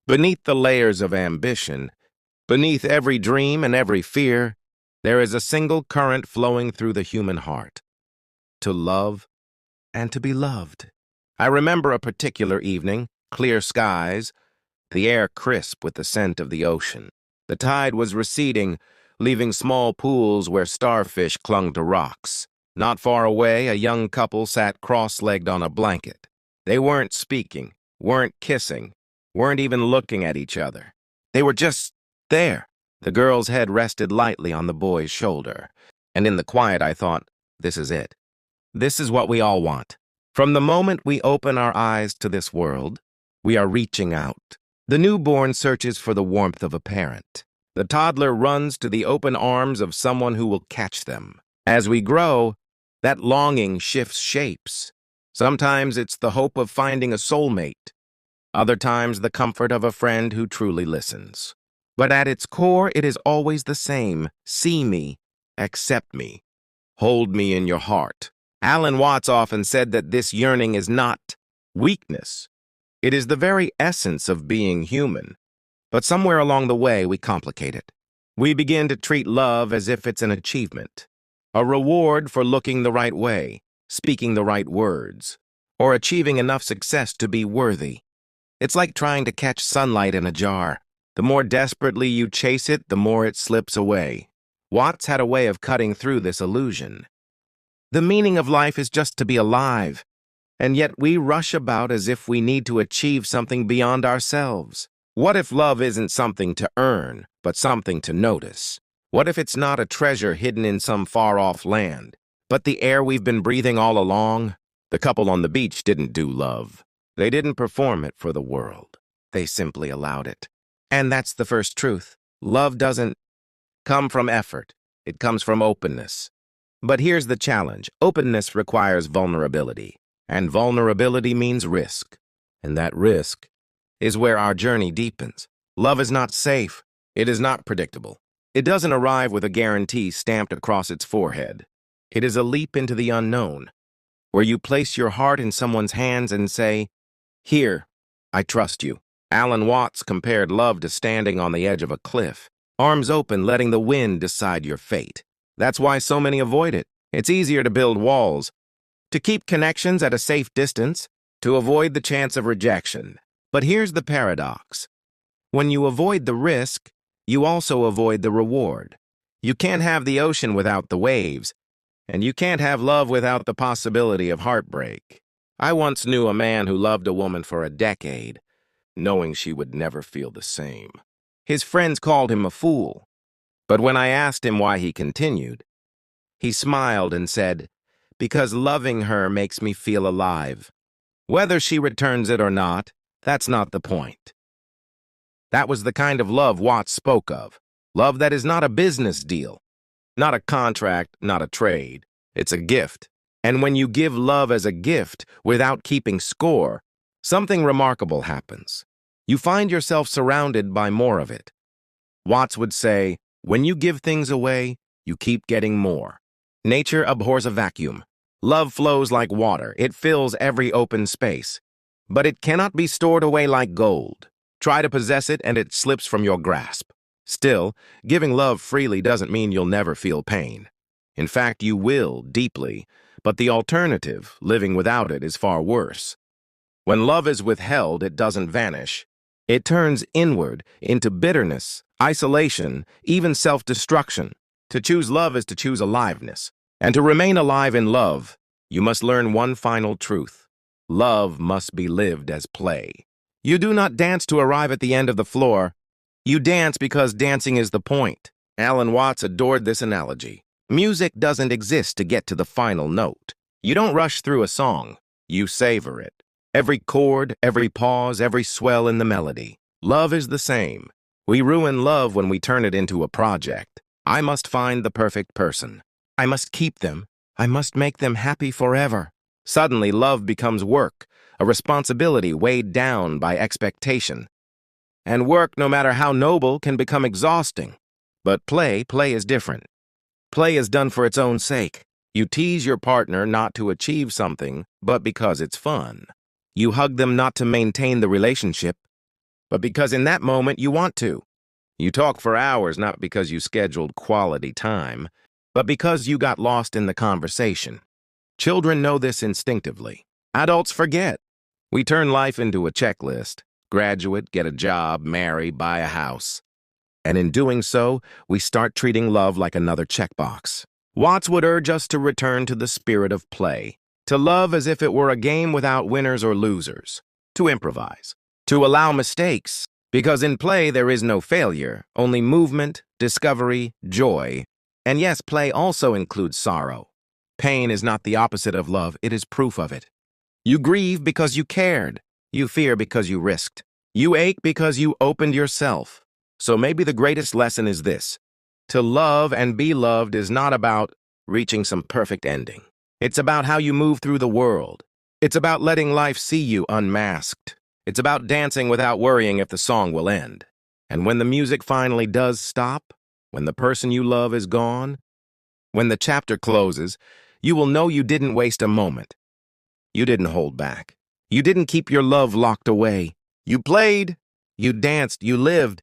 Beneath the layers of ambition, beneath every dream and every fear, there is a single current flowing through the human heart: to love and to be loved. I remember a particular evening, clear skies, the air crisp with the scent of the ocean. The tide was receding, leaving small pools where starfish clung to rocks. Not far away, a young couple sat cross-legged on a blanket. They weren't speaking, weren't kissing, weren't even looking at each other. They were just there. The girl's head rested lightly on the boy's shoulder, and in the quiet I thought, this is it. This is what we all want. From the moment we open our eyes to this world, we are reaching out. The newborn searches for the warmth of a parent. The toddler runs to the open arms of someone who will catch them. As we grow, that longing shifts shapes. Sometimes it's the hope of finding a soulmate. Other times the comfort of a friend who truly listens. But at its core, it is always the same. See me, accept me, hold me in your heart. Alan Watts often said that this yearning is not weakness. It is the very essence of being human. But somewhere along the way, we complicate it. We begin to treat love as if it's an achievement, a reward for looking the right way, speaking the right words, or achieving enough success to be worthy. It's like trying to catch sunlight in a jar. The more desperately you chase it, the more it slips away. Watts had a way of cutting through this illusion. The meaning of life is just to be alive, and yet we rush about as if we need to achieve something beyond ourselves. What if love isn't something to earn, but something to notice? What if it's not a treasure hidden in some far-off land, but the air we've been breathing all along? The couple on the beach didn't do love. They didn't perform it for the world. They simply allowed it. And that's the first truth. Love doesn't come from effort. It comes from openness. But here's the challenge. Openness requires vulnerability, and vulnerability means risk. And that risk is where our journey deepens. Love is not safe. It is not predictable. It doesn't arrive with a guarantee stamped across its forehead. It is a leap into the unknown, where you place your heart in someone's hands and say, "Here, I trust you." Alan Watts compared love to standing on the edge of a cliff, arms open, letting the wind decide your fate. That's why so many avoid it. It's easier to build walls, to keep connections at a safe distance, to avoid the chance of rejection. But here's the paradox. When you avoid the risk, you also avoid the reward. You can't have the ocean without the waves, and you can't have love without the possibility of heartbreak. I once knew a man who loved a woman for a decade, knowing she would never feel the same. His friends called him a fool, but when I asked him why he continued, he smiled and said, "Because loving her makes me feel alive. Whether she returns it or not, that's not the point." That was the kind of love Watts spoke of. Love that is not a business deal, not a contract, not a trade. It's a gift. And when you give love as a gift without keeping score, something remarkable happens. You find yourself surrounded by more of it. Watts would say, when you give things away, you keep getting more. Nature abhors a vacuum. Love flows like water. It fills every open space. But it cannot be stored away like gold. Try to possess it and it slips from your grasp. Still, giving love freely doesn't mean you'll never feel pain. In fact, you will, deeply, but the alternative, living without it, is far worse. When love is withheld, it doesn't vanish. It turns inward into bitterness, isolation, even self-destruction. To choose love is to choose aliveness. And to remain alive in love, you must learn one final truth. Love must be lived as play. You do not dance to arrive at the end of the floor. You dance because dancing is the point. Alan Watts adored this analogy. Music doesn't exist to get to the final note. You don't rush through a song. You savor it. Every chord, every pause, every swell in the melody. Love is the same. We ruin love when we turn it into a project. I must find the perfect person. I must keep them. I must make them happy forever. Suddenly, love becomes work, a responsibility weighed down by expectation. And work, no matter how noble, can become exhausting. But play is different. Play is done for its own sake. You tease your partner not to achieve something, but because it's fun. You hug them not to maintain the relationship, but because in that moment you want to. You talk for hours not because you scheduled quality time, but because you got lost in the conversation. Children know this instinctively. Adults forget. We turn life into a checklist. Graduate, get a job, marry, buy a house. And in doing so, we start treating love like another checkbox. Watts would urge us to return to the spirit of play, to love as if it were a game without winners or losers, to improvise, to allow mistakes, because in play there is no failure, only movement, discovery, joy. And yes, play also includes sorrow. Pain is not the opposite of love, it is proof of it. You grieve because you cared. You fear because you risked. You ache because you opened yourself. So maybe the greatest lesson is this. To love and be loved is not about reaching some perfect ending. It's about how you move through the world. It's about letting life see you unmasked. It's about dancing without worrying if the song will end. And when the music finally does stop, when the person you love is gone, when the chapter closes, you will know you didn't waste a moment. You didn't hold back. You didn't keep your love locked away. You played, you danced, you lived,